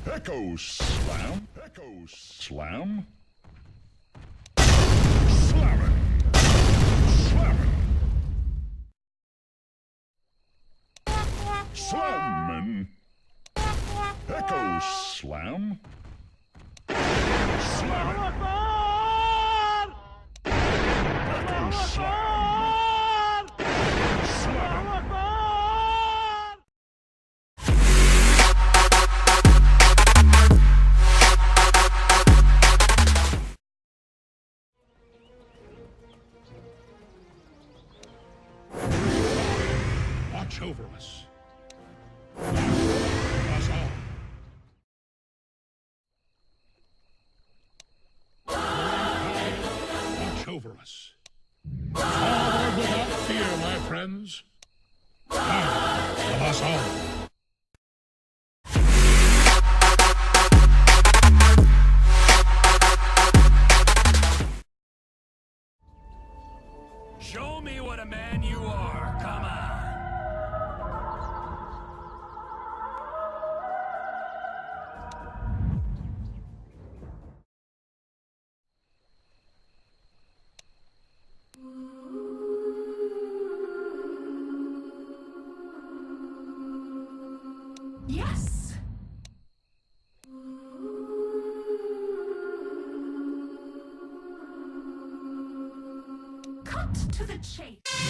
Echo slam. Echo slam. Slamming. Slamming. Slamming. Echo slam. Slamming. Echo slam. Slamming. Watch over us. Us all. Watch over us. Forward without fear, my friends. God of us all. Show me what a man you are. Come on. Yes. Cut to the chase.